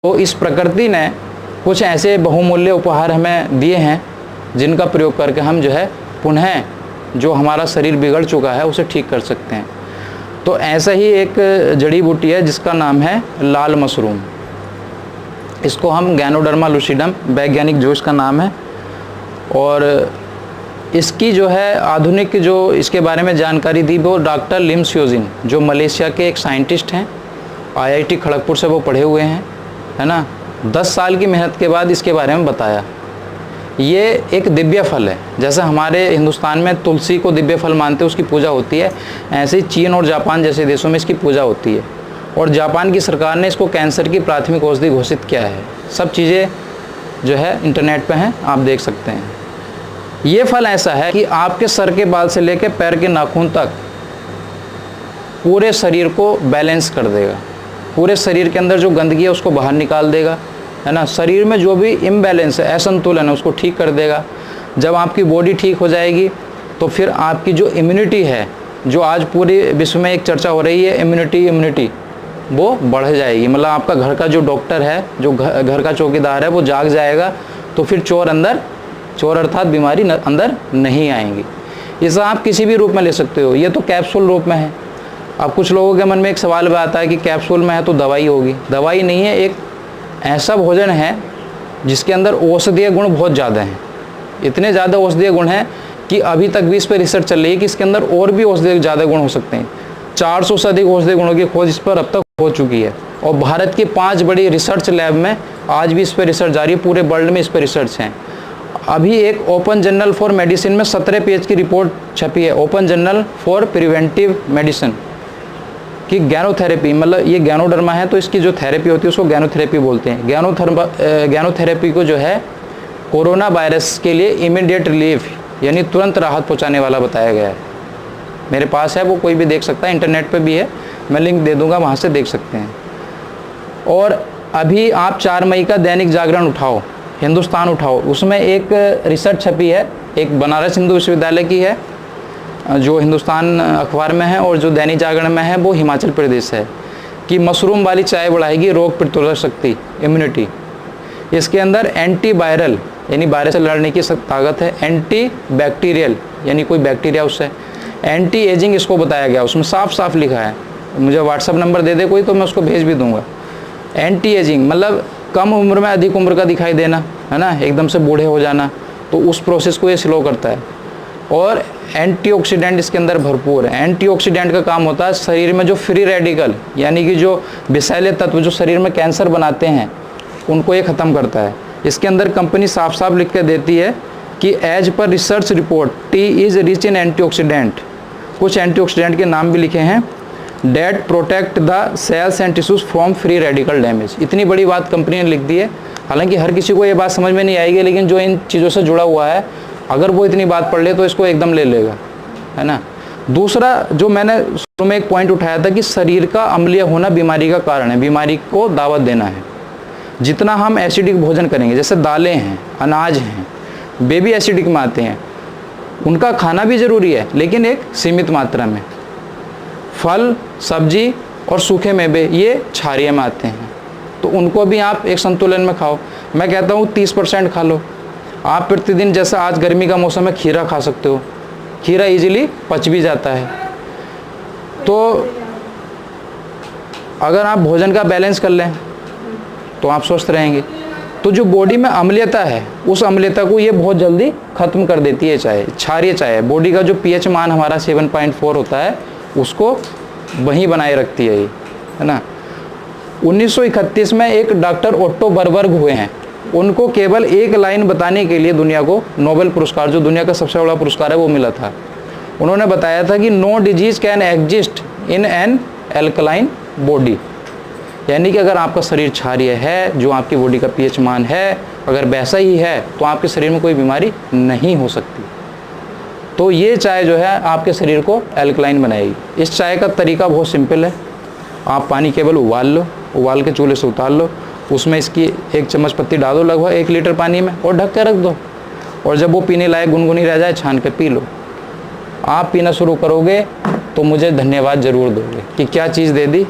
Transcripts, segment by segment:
तो इस प्रकृति ने कुछ ऐसे बहुमूल्य उपहार हमें दिए हैं जिनका प्रयोग करके हम जो है पुनः जो हमारा शरीर बिगड़ चुका है उसे ठीक कर सकते हैं। तो ऐसा ही एक जड़ी बूटी है जिसका नाम है लाल मशरूम। इसको हम गैनोडर्मा लूसिडम, वैज्ञानिक जो इसका नाम है, और इसकी जो है आधुनिक जो इसके बारे में जानकारी दी वो डॉक्टर लिम श्योजिन, जो मलेशिया के एक साइंटिस्ट हैं, IIT खड़गपुर से वो पढ़े हुए हैं, है ना। 10 साल की मेहनत के बाद इसके बारे में बताया। ये एक दिव्य फल है, जैसे हमारे हिंदुस्तान में तुलसी को दिव्य फल मानते हैं, उसकी पूजा होती है, ऐसे ही चीन और जापान जैसे देशों में इसकी पूजा होती है। और जापान की सरकार ने इसको कैंसर की प्राथमिक औषधि घोषित किया है। सब चीज़ें जो है इंटरनेट पे हैं, आप देख सकते हैं। ये फल ऐसा है कि आपके सर के बाल से लेकर पैर के नाखून तक पूरे शरीर को बैलेंस कर देगा। पूरे शरीर के अंदर जो गंदगी है उसको बाहर निकाल देगा, है ना। शरीर में जो भी इम्बैलेंस है, असंतुलन है, उसको ठीक कर देगा। जब आपकी बॉडी ठीक हो जाएगी तो फिर आपकी जो इम्यूनिटी है, जो आज पूरे विश्व में एक चर्चा हो रही है इम्यूनिटी, वो बढ़ जाएगी। मतलब आपका घर का जो डॉक्टर है, जो घर का चौकीदार है, वो जाग जाएगा, तो फिर चोर अर्थात बीमारी अंदर नहीं आएंगी। इसे आप किसी भी रूप में ले सकते हो। ये तो कैप्सूल रूप में है। अब कुछ लोगों के मन में एक सवाल भी आता है कि कैप्सूल में है तो दवाई होगी। दवाई नहीं है, एक ऐसा भोजन है जिसके अंदर औषधीय गुण बहुत ज़्यादा हैं। इतने ज़्यादा औषधीय गुण हैं कि अभी तक भी इस पर रिसर्च चल रही है कि इसके अंदर और भी औषधीय ज़्यादा गुण हो सकते हैं। 400 से अधिक औषधीय गुणों की खोज इस पर अब तक हो चुकी है। और भारत की 5 बड़ी रिसर्च लैब में आज भी इस पर रिसर्च जारी है। पूरे वर्ल्ड में इस पर रिसर्च है। अभी एक ओपन जर्नल फॉर मेडिसिन में 17 पेज की रिपोर्ट छपी है, open journal for preventive medicine, कि गैनोथेरेपी, मतलब ये गैनोडर्मा है तो इसकी जो थेरेपी होती है उसको गैनोथेरेपी बोलते हैं। गैनोथेरेपी को जो है कोरोना वायरस के लिए इमीडिएट रिलीफ यानी तुरंत राहत पहुंचाने वाला बताया गया है। मेरे पास है, वो कोई भी देख सकता है, इंटरनेट पे भी है, मैं लिंक दे दूंगा, वहाँ से देख सकते हैं। और अभी आप 4 मई का दैनिक जागरण उठाओ, हिंदुस्तान उठाओ, उसमें एक रिसर्च छपी है, एक बनारस हिंदू विश्वविद्यालय की है जो हिंदुस्तान अखबार में है, और जो दैनिक जागरण में है वो हिमाचल प्रदेश है, कि मशरूम वाली चाय बढ़ाएगी रोग प्रतिरोधक शक्ति, इम्यूनिटी। इसके अंदर एंटी वायरल यानी वायरस से लड़ने की ताकत है, एंटी बैक्टीरियल यानी कोई बैक्टीरिया उससे, एंटी एजिंग इसको बताया गया, उसमें साफ साफ लिखा है। मुझे व्हाट्सअप नंबर दे दे कोई तो मैं उसको भेज भी दूंगा। एंटी एजिंग मतलब कम उम्र में अधिक उम्र का दिखाई देना, है ना, एकदम से बूढ़े हो जाना, तो उस प्रोसेस को ये स्लो करता है। और एंटीऑक्सीडेंट इसके अंदर भरपूर है। एंटीऑक्सीडेंट का काम होता है शरीर में जो फ्री रेडिकल यानी कि जो विषैले तत्व जो शरीर में कैंसर बनाते हैं उनको ये ख़त्म करता है। इसके अंदर कंपनी साफ साफ लिख के देती है कि as per research report tea is rich in antioxidant. कुछ एंटीऑक्सीडेंट के नाम भी लिखे हैं, that protect the cells and tissues from free radical damage. इतनी बड़ी बात कंपनी ने लिख दी है। हालांकि हर किसी को ये बात समझ में नहीं आएगी, लेकिन जो इन चीज़ों से जुड़ा हुआ है अगर वो इतनी बात पढ़ ले तो इसको एकदम ले लेगा, है ना। दूसरा जो मैंने शुरू में एक पॉइंट उठाया था कि शरीर का अम्लीय होना बीमारी का कारण है, बीमारी को दावत देना है। जितना हम एसिडिक भोजन करेंगे, जैसे दालें हैं, अनाज हैं, बेबी एसिडिक में आते हैं, उनका खाना भी ज़रूरी है लेकिन एक सीमित मात्रा में। फल, सब्जी और सूखे मेवे ये क्षारीय में आते हैं, तो उनको भी आप एक संतुलन में खाओ। मैं कहता हूँ 30% खा लो। आप प्रतिदिन, जैसे आज गर्मी का मौसम है, खीरा खा सकते हो, खीरा इजीली पच भी जाता है। तो अगर आप भोजन का बैलेंस कर लें तो आप स्वस्थ रहेंगे। तो जो बॉडी में अम्लीयता है उस अम्लीयता को ये बहुत जल्दी ख़त्म कर देती है चाय, क्षारीय चाय। बॉडी का जो pH मान हमारा 7.4 होता है उसको वहीं बनाए रखती है ये, है ना। 1931 में एक डॉक्टर ओट्टो बरबर्ग हुए हैं, उनको केवल एक लाइन बताने के लिए दुनिया को नोबेल पुरस्कार, जो दुनिया का सबसे बड़ा पुरस्कार है, वो मिला था। उन्होंने बताया था कि no disease can exist in an alkaline body, यानी कि अगर आपका शरीर क्षारीय है, जो आपकी बॉडी का pH मान है अगर वैसा ही है, तो आपके शरीर में कोई बीमारी नहीं हो सकती। तो ये चाय जो है आपके शरीर को एल्कलाइन बनाएगी। इस चाय का तरीका बहुत सिंपल है। आप पानी केवल उबाल लो, उबाल के चूल्हे से उतार लो, उसमें इसकी 1 चम्मच पत्ती डाल दो लगभग 1 लीटर पानी में और ढक के रख दो, और जब वो पीने लायक गुनगुनी रह जाए छान के पी लो। आप पीना शुरू करोगे तो मुझे धन्यवाद ज़रूर दोगे कि क्या चीज़ दे दी,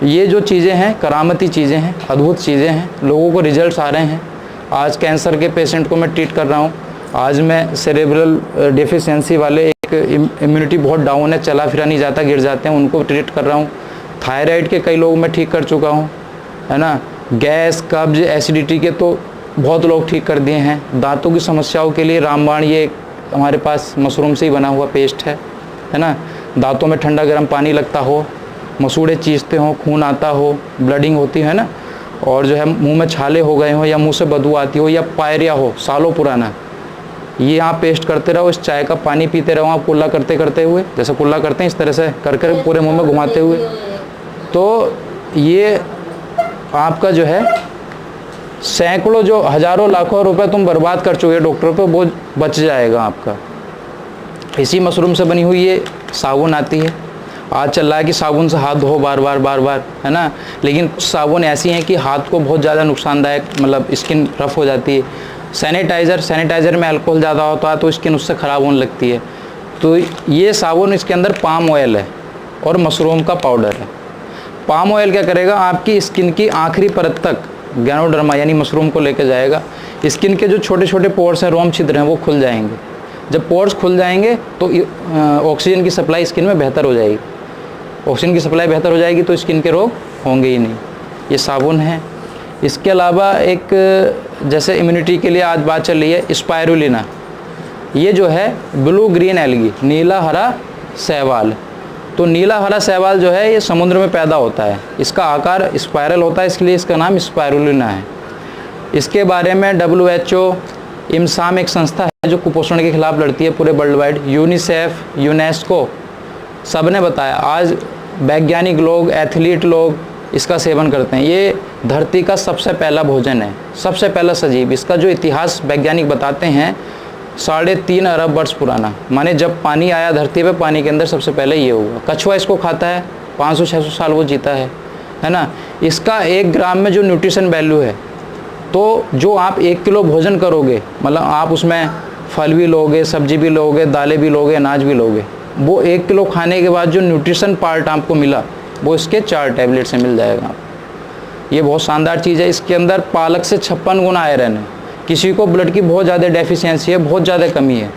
ये जो चीज़ें हैं करामती चीज़ें हैं, अद्भुत चीज़ें हैं, लोगों को रिजल्ट्स आ रहे हैं। आज कैंसर के पेशेंट को मैं ट्रीट कर रहा हूँ, आज मैं सेरेब्रल डेफिशिएंसी वाले, एक इम्यूनिटी बहुत डाउन है, चला फिरा नहीं जाता, गिर जाते हैं, उनको ट्रीट कर रहा हूँ। थायराइड के कई लोग मैं ठीक कर चुका हूँ, है ना। गैस, कब्ज, एसिडिटी के तो बहुत लोग ठीक कर दिए हैं। दांतों की समस्याओं के लिए रामबाण, ये हमारे पास मशरूम से ही बना हुआ पेस्ट है ना। दांतों में ठंडा गर्म पानी लगता हो, मसूड़े चीसते हो, खून आता हो, ब्लडिंग होती है ना, और जो है मुंह में छाले हो गए हो या मुंह से बदबू आती हो या पायरिया हो सालों पुराना, ये आप पेस्ट करते रहो, इस चाय का पानी पीते रहो आप कुल्ला करते करते हुए, जैसे कुल्ला करते हैं इस तरह से कर कर पूरे मुंह में घुमाते हुए, तो ये आपका जो है सैकड़ों जो हज़ारों लाखों रुपए तुम बर्बाद कर चुके डॉक्टर पे, वो बच जाएगा आपका। इसी मशरूम से बनी हुई ये साबुन आती है। आज चल रहा है कि साबुन से हाथ धो बार बार, है ना, लेकिन साबुन ऐसी हैं कि हाथ को बहुत ज़्यादा नुकसानदायक, मतलब स्किन रफ हो जाती है। सैनिटाइज़र में अल्कोहल ज़्यादा होता है तो स्किन उससे ख़राब होने लगती है। तो ये साबुन, इसके अंदर पाम ऑयल है और मशरूम का पाउडर है। पाम ऑयल क्या करेगा, आपकी स्किन की आखिरी परत तक गैनोडर्मा यानी मशरूम को लेकर जाएगा। स्किन के जो छोटे छोटे पोर्स हैं, रोम छिद्र हैं, वो खुल जाएंगे। जब पोर्स खुल जाएंगे तो ऑक्सीजन की सप्लाई स्किन में बेहतर हो जाएगी। ऑक्सीजन की सप्लाई बेहतर हो जाएगी तो स्किन के रोग होंगे ही नहीं। ये साबुन है। इसके अलावा एक जैसे इम्यूनिटी के लिए आज बात चल रही है स्पायरुलिना, ये जो है ब्लू ग्रीन एल्गी, नीला हरा शैवाल। तो नीला हरा शैवाल जो है ये समुद्र में पैदा होता है, इसका आकार स्पायरल होता है, इसलिए इसका नाम स्पायरुलिना है। इसके बारे में WHO, इमसाम एक संस्था है जो कुपोषण के खिलाफ लड़ती है पूरे वर्ल्ड वाइड, यूनिसेफ, यूनेस्को, सब ने बताया। आज वैज्ञानिक लोग, एथलीट लोग इसका सेवन करते हैं। ये धरती का सबसे पहला भोजन है, सबसे पहला सजीव। इसका जो इतिहास वैज्ञानिक बताते हैं 3.5 अरब वर्ष पुराना, माने जब पानी आया धरती पे, पानी के अंदर सबसे पहले ये हुआ। कछुआ इसको खाता है, 500-600 साल वो जीता है ना। इसका 1 ग्राम में जो न्यूट्रिशन वैल्यू है, तो जो आप 1 किलो भोजन करोगे, मतलब आप उसमें फल भी लोगे, सब्जी भी लोगे, दालें भी लोगे, अनाज भी लोगे, वो 1 किलो खाने के बाद जो न्यूट्रिशन पार्ट आपको मिला वो इसके 4 टैबलेट से मिल जाएगा आपको। ये बहुत शानदार चीज़ है। इसके अंदर पालक से 56 गुना आयरन है। किसी को ब्लड की बहुत ज़्यादा डेफिशिएंसी है, बहुत ज़्यादा कमी है,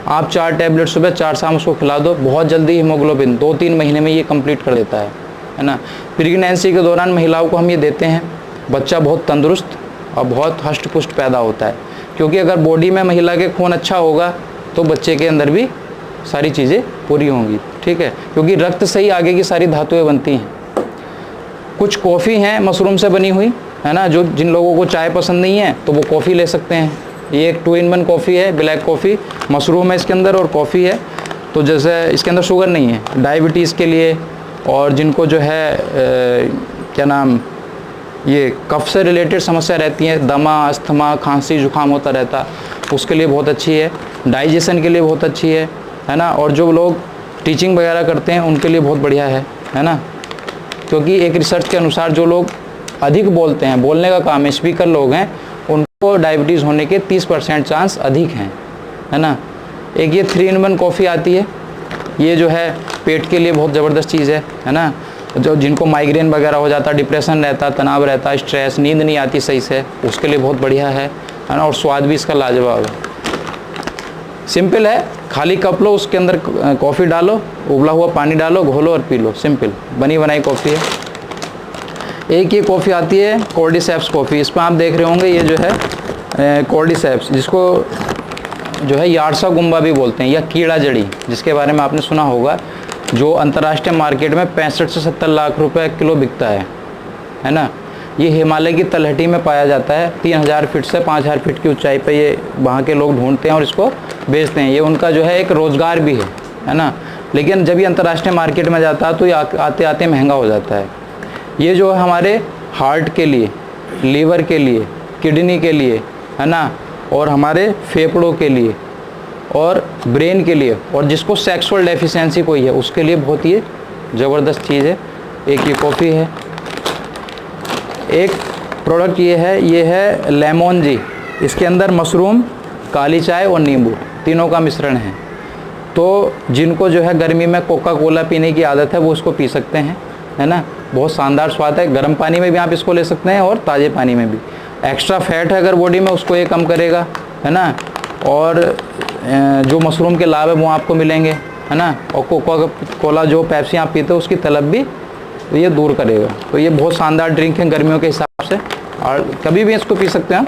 आप 4 टैबलेट सुबह 4 शाम उसको खिला दो, बहुत जल्दी हीमोग्लोबिन 2-3 महीने में ये कंप्लीट कर देता है ना। प्रेगनेंसी के दौरान महिलाओं को हम ये देते हैं, बच्चा बहुत तंदुरुस्त और बहुत हष्ट पुष्ट पैदा होता है, क्योंकि अगर बॉडी में महिला के खून अच्छा होगा तो बच्चे के अंदर भी सारी चीज़ें पूरी होंगी, ठीक है, क्योंकि रक्त से ही आगे की सारी धातुएं बनती हैं। कुछ कॉफ़ी हैं मशरूम से बनी हुई, है ना, जो जिन लोगों को चाय पसंद नहीं है तो वो कॉफ़ी ले सकते हैं। ये एक 2-in-1 कॉफ़ी है, ब्लैक कॉफ़ी, मशरूम है इसके अंदर और कॉफ़ी है। तो जैसे इसके अंदर शुगर नहीं है, डायबिटीज़ के लिए और जिनको जो है क्या नाम, ये कफ से रिलेटेड समस्या रहती है, दमा, अस्थमा, खांसी, जुकाम होता रहता, उसके लिए बहुत अच्छी है। डाइजेशन के लिए बहुत अच्छी है ना। और जो लोग टीचिंग वगैरह करते हैं उनके लिए बहुत बढ़िया है ना, क्योंकि एक रिसर्च के अनुसार जो लोग अधिक बोलते हैं, बोलने का काम है, स्पीकर लोग हैं, उनको डायबिटीज़ होने के 30% चांस अधिक हैं, है ना। एक ये 3-in-1 कॉफ़ी आती है, ये जो है पेट के लिए बहुत ज़बरदस्त चीज़ है ना। जो जिनको माइग्रेन वगैरह हो जाता, डिप्रेशन रहता, तनाव रहता, स्ट्रेस, नींद नहीं आती सही से, उसके लिए बहुत बढ़िया है ना। और स्वाद भी इसका लाजवाब है। सिंपल है, खाली कप लो, उसके अंदर कॉफ़ी डालो, उबला हुआ पानी डालो, घोलो और पी लो, सिंपल बनी बनाई कॉफ़ी है। एक ये कॉफ़ी आती है कॉर्डिसेप्स कॉफ़ी, इस पर आप देख रहे होंगे ये जो है कॉर्डिसेप्स, जिसको जो है यार्सा गुम्बा भी बोलते हैं, या कीड़ा जड़ी, जिसके बारे में आपने सुना होगा, जो अंतर्राष्ट्रीय मार्केट में 65 से 70 लाख रुपए किलो बिकता है ना। ये हिमालय की तलहटी में पाया जाता है, 3000 फीट से 5000 फीट की ऊंचाई पे ये वहाँ के लोग ढूंढते हैं और इसको बेचते हैं। ये उनका जो है एक रोज़गार भी है ना। लेकिन जब ये अंतर्राष्ट्रीय मार्केट में जाता है तो ये आते आते महंगा हो जाता है। ये जो है हमारे हार्ट के लिए, लीवर के लिए, किडनी के लिए, है ना, और हमारे फेफड़ों के लिए और ब्रेन के लिए, और जिसको सेक्सुअल डेफिशिएंसी कोई है उसके लिए बहुत ही ज़बरदस्त चीज़ है। एक ये कॉफ़ी है। एक प्रोडक्ट ये है लेमन जी, इसके अंदर मशरूम, काली चाय और नींबू तीनों का मिश्रण है। तो जिनको जो है गर्मी में कोका कोला पीने की आदत है वो उसको पी सकते हैं, है ना। बहुत शानदार स्वाद है, गर्म पानी में भी आप इसको ले सकते हैं और ताज़े पानी में भी। एक्स्ट्रा फैट है अगर बॉडी में उसको ये कम करेगा, है ना। और जो मशरूम के लाभ है वो आपको मिलेंगे, है ना। और कोका कोला जो पेप्सी आप पीते हो उसकी तलब भी ये दूर करेगा। तो ये बहुत शानदार ड्रिंक है गर्मियों के हिसाब से, और कभी भी इसको पी सकते हैं।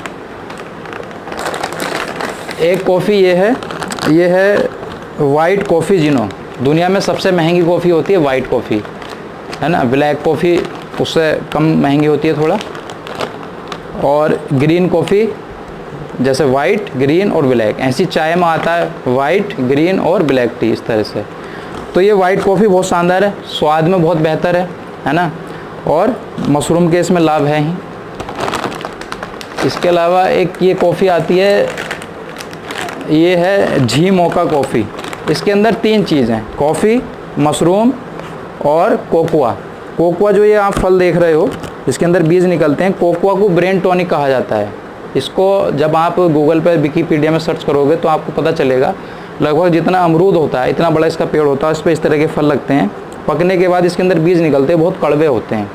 एक कॉफ़ी ये है वाइट कॉफ़ी जिनो। दुनिया में सबसे महंगी कॉफ़ी होती है वाइट कॉफ़ी, है ना। ब्लैक कॉफ़ी उससे कम महंगी होती है थोड़ा। और ग्रीन कॉफ़ी जैसे वाइट, ग्रीन और ब्लैक, ऐसी चाय में आता है वाइट, ग्रीन और ब्लैक टी, इस तरह से। तो ये वाइट कॉफ़ी बहुत शानदार है, स्वाद में बहुत बेहतर है ना। और मशरूम के इसमें लाभ है ही। इसके अलावा एक ये कॉफ़ी आती है, ये है झी मोका कॉफ़ी। इसके अंदर 3 चीज़ हैं, कॉफ़ी, मशरूम और कोकोआ। कोकोआ जो ये आप फल देख रहे हो इसके अंदर बीज निकलते हैं। कोकोआ को ब्रेन टॉनिक कहा जाता है। इसको जब आप गूगल पर विकीपीडिया में सर्च करोगे तो आपको पता चलेगा, लगभग जितना अमरूद होता है इतना बड़ा इसका पेड़ होता है, इस पर इस तरह के फल लगते हैं। पकने के बाद इसके अंदर बीज निकलते हैं, बहुत कड़वे होते हैं।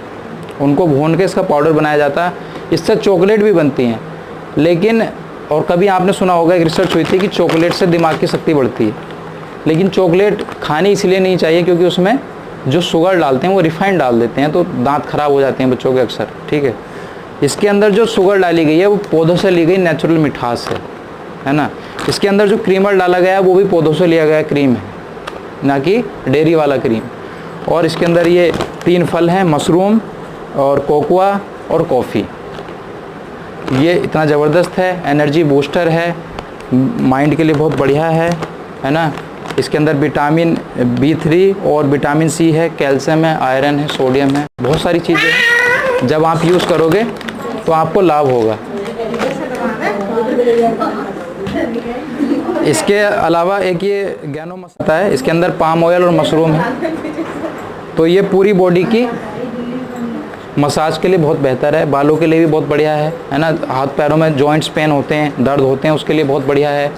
उनको भून के इसका पाउडर बनाया जाता है, इससे चॉकलेट भी बनती हैं। लेकिन और कभी आपने सुना होगा, एक रिसर्च हुई थी कि चॉकलेट से दिमाग की शक्ति बढ़ती है। लेकिन चॉकलेट खानी इसलिए नहीं चाहिए क्योंकि उसमें जो शुगर डालते हैं वो रिफाइंड डाल देते हैं, तो दांत खराब हो जाते हैं बच्चों के अक्सर, ठीक है। इसके अंदर जो शुगर डाली गई है वो पौधों से ली गई नेचुरल मिठास है ना। इसके अंदर जो क्रीमर डाला गया है वो भी पौधों से लिया गया क्रीम है, ना कि डेयरी वाला क्रीम। और इसके अंदर ये 3 फल हैं, मशरूम और कोकोआ और कॉफ़ी। ये इतना ज़बरदस्त है, एनर्जी बूस्टर है, माइंड के लिए बहुत बढ़िया है ना। इसके अंदर विटामिन B3 और विटामिन C है, कैल्शियम है, आयरन है, सोडियम है, बहुत सारी चीज़ें हैं। जब आप यूज़ करोगे तो आपको लाभ होगा। इसके अलावा एक ये गैनो मसाला है, इसके अंदर पाम ऑयल और मशरूम है। तो ये पूरी बॉडी की मसाज के लिए बहुत बेहतर है, बालों के लिए भी बहुत बढ़िया है ना। हाथ पैरों में जॉइंट्स पेन होते हैं, दर्द होते हैं, उसके लिए बहुत बढ़िया है।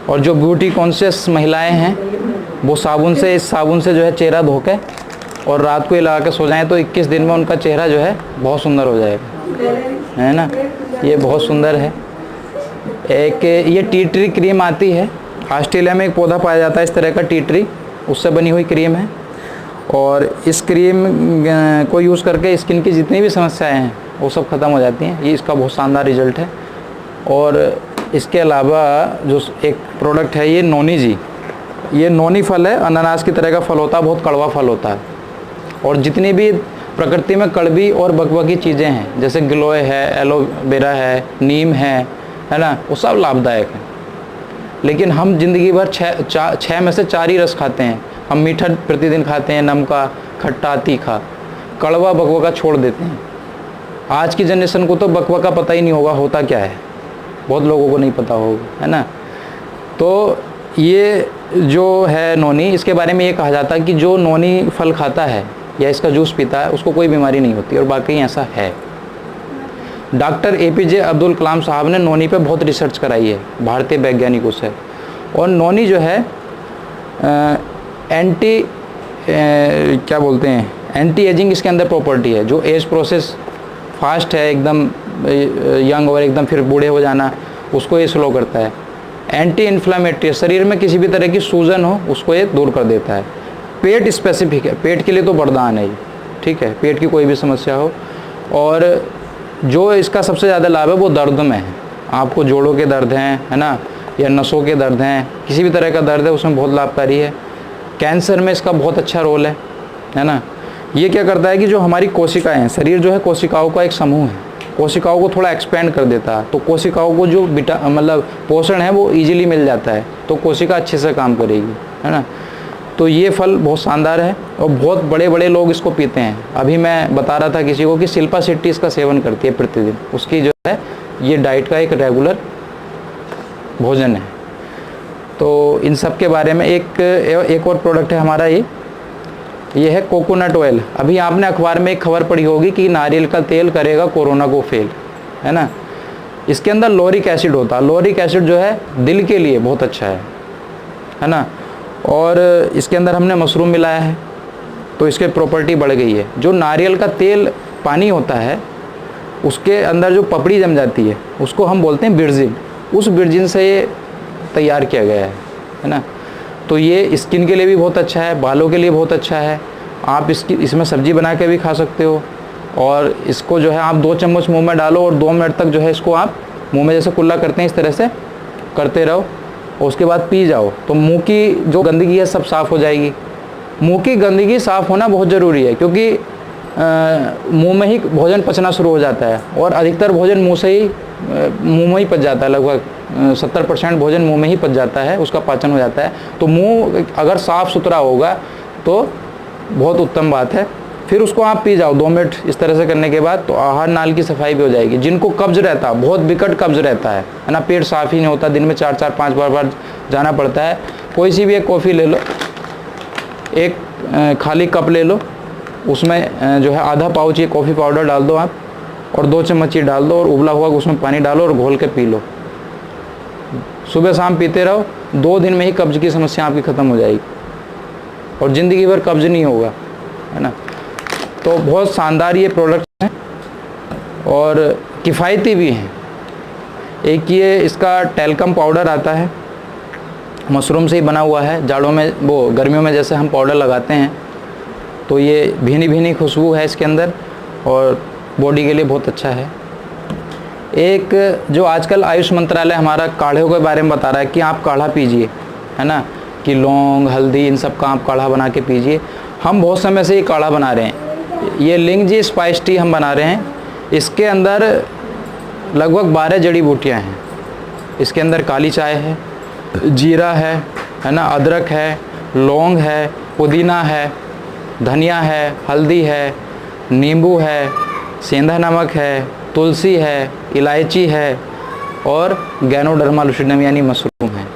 और जो ब्यूटी कॉन्शियस महिलाएं हैं वो इस साबुन से जो है चेहरा धो के और रात को ये लगा के सो जाएं तो 21 दिन में उनका चेहरा जो है बहुत सुंदर हो जाएगा, है ना। ये बहुत सुंदर है। एक ये टी ट्री क्रीम आती है, ऑस्ट्रेलिया में एक पौधा पाया जाता है इस तरह का टी ट्री, उससे बनी हुई क्रीम है। और इस क्रीम को यूज़ करके स्किन की जितनी भी समस्याएं हैं वो सब ख़त्म हो जाती हैं। ये इसका बहुत शानदार रिजल्ट है। और इसके अलावा जो एक प्रोडक्ट है ये नोनी जी, ये नोनी फल है, अनानास की तरह का फल होता है, बहुत कड़वा फल होता है। और जितनी भी प्रकृति में कड़वी और बकबकी चीज़ें हैं जैसे गिलोय है, एलोवेरा है, नीम है ना, वो सब लाभदायक है। लेकिन हम ज़िंदगी भर 6 में से 4 ही रस खाते हैं। हम मीठा प्रतिदिन खाते हैं, नमका, खट्टा, तीखा, कड़वा बकबका छोड़ देते हैं। आज की जनरेशन को तो बकबका पता ही नहीं होगा होता क्या है, बहुत लोगों को नहीं पता होगा, है ना। तो ये जो है नोनी, इसके बारे में ये कहा जाता है कि जो नोनी फल खाता है या इसका जूस पीता है उसको कोई बीमारी नहीं होती, और वाकई ऐसा है। डॉक्टर APJ अब्दुल कलाम साहब ने नोनी पे बहुत रिसर्च कराई है भारतीय वैज्ञानिकों से। और नोनी जो है एंटी एजिंग इसके अंदर प्रॉपर्टी है। जो एज प्रोसेस फास्ट है, एकदम यंग और एकदम फिर बूढ़े हो जाना, उसको ये स्लो करता है। एंटी इन्फ्लामेटरी, शरीर में किसी भी तरह की सूजन हो उसको ये दूर कर देता है। पेट स्पेसिफिक है, पेट के लिए तो वरदान है ये, ठीक है, पेट की कोई भी समस्या हो। और जो इसका सबसे ज़्यादा लाभ है वो दर्द में है। आपको जोड़ों के दर्द हैं, है ना, या नसों के दर्द हैं, किसी भी तरह का दर्द है उसमें बहुत लाभकारी है। कैंसर में इसका बहुत अच्छा रोल है ना। ये क्या करता है कि जो हमारी कोशिकाएं हैं, शरीर जो है कोशिकाओं का एक समूह है, कोशिकाओं को थोड़ा एक्सपेंड कर देता है। तो कोशिकाओं को जो मतलब पोषण है वो इजीली मिल जाता है, तो कोशिका अच्छे से काम करेगी, है ना। तो ये फल बहुत शानदार है और बहुत बड़े बड़े लोग इसको पीते हैं। अभी मैं बता रहा था किसी को कि शिल्पा शेट्टी इसका सेवन करती है प्रतिदिन, उसकी जो है ये डाइट का एक रेगुलर भोजन है। तो इन सब के बारे में एक और प्रोडक्ट है हमारा, ये है कोकोनट ऑयल। अभी आपने अखबार में एक खबर पढ़ी होगी कि नारियल का तेल करेगा कोरोना को फेल, है ना। इसके अंदर लॉरिक एसिड होता है। लॉरिक एसिड जो है दिल के लिए बहुत अच्छा है ना। और इसके अंदर हमने मशरूम मिलाया है, तो इसके प्रॉपर्टी बढ़ गई है। जो नारियल का तेल पानी होता है उसके अंदर जो पपड़ी जम जाती है उसको हम बोलते हैं बिरजिन, उस बिरजिन से ये तैयार किया गया है ना। तो ये स्किन के लिए भी बहुत अच्छा है, बालों के लिए बहुत अच्छा है। आप इसमें सब्जी बना के भी खा सकते हो, और इसको जो है आप 2 चम्मच मुंह में डालो और 2 मिनट तक जो है इसको आप मुंह में जैसे कुल्ला करते हैं इस तरह से करते रहो, और उसके बाद पी जाओ तो मुंह की जो गंदगी है सब साफ़ हो जाएगी। मुंह की गंदगी साफ़ होना बहुत ज़रूरी है, क्योंकि मुंह में ही भोजन पचना शुरू हो जाता है, और अधिकतर भोजन मुंह में ही पच जाता है। लगभग 70% भोजन मुंह में ही पच जाता है, उसका पाचन हो जाता है। तो मुंह अगर साफ़ सुथरा होगा तो बहुत उत्तम बात है। फिर उसको आप पी जाओ 2 मिनट इस तरह से करने के बाद, तो आहार नाल की सफाई भी हो जाएगी। जिनको कब्ज रहता है, बहुत विकट कब्ज रहता है ना, पेट साफ़ ही नहीं होता, दिन में 4-4 5 बार जाना पड़ता है, कोई सी भी एक कॉफ़ी ले लो, एक खाली कप ले लो, उसमें जो है आधा पाउच ये कॉफ़ी पाउडर डाल दो आप, और 2 चम्मच ये डाल दो, और उबला हुआ उसमें पानी डालो और घोल के पी लो। सुबह शाम पीते रहो, 2 दिन में ही कब्ज की समस्या आपकी ख़त्म हो जाएगी, और ज़िंदगी भर कब्ज नहीं होगा, है ना। तो बहुत शानदार ये प्रोडक्ट हैं और किफ़ायती भी हैं। एक ये इसका टैल्कम पाउडर आता है, मशरूम से ही बना हुआ है। जाड़ों में वो गर्मियों में जैसे हम पाउडर लगाते हैं, तो ये भीनी भीनी खुशबू है इसके अंदर, और बॉडी के लिए बहुत अच्छा है। एक जो आजकल आयुष मंत्रालय हमारा काढ़े के बारे में बता रहा है कि आप काढ़ा पीजिए, है ना, कि लौंग हल्दी इन सब का आप काढ़ा बना के पीजिए। हम बहुत समय से ये काढ़ा बना रहे हैं। ये लिंगजी स्पाइस टी हम बना रहे हैं। इसके अंदर लगभग 12 जड़ी बूटियाँ हैं। इसके अंदर काली चाय है, जीरा है ना, अदरक है, लौंग है, पुदीना है, धनिया है, हल्दी है, नींबू है, सेंधा नमक है, तुलसी है, इलायची है, और गैनोडर्मा लुसिडम यानी मशरूम है।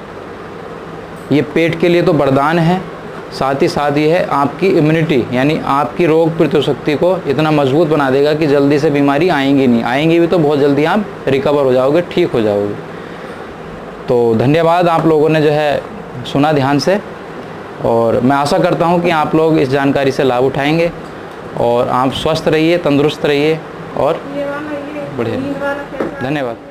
ये पेट के लिए तो वरदान है, साथ ही साथ ये है आपकी इम्यूनिटी यानी आपकी रोग प्रतिरोधक शक्ति को इतना मजबूत बना देगा कि जल्दी से बीमारी आएंगी नहीं, आएंगी भी तो बहुत जल्दी आप रिकवर हो जाओगे, ठीक हो जाओगे। तो धन्यवाद, आप लोगों ने जो है सुना ध्यान से, और मैं आशा करता हूँ कि आप लोग इस जानकारी से लाभ उठाएंगे, और आप स्वस्थ रहिए, तंदुरुस्त रहिए, और बढ़िया। धन्यवाद।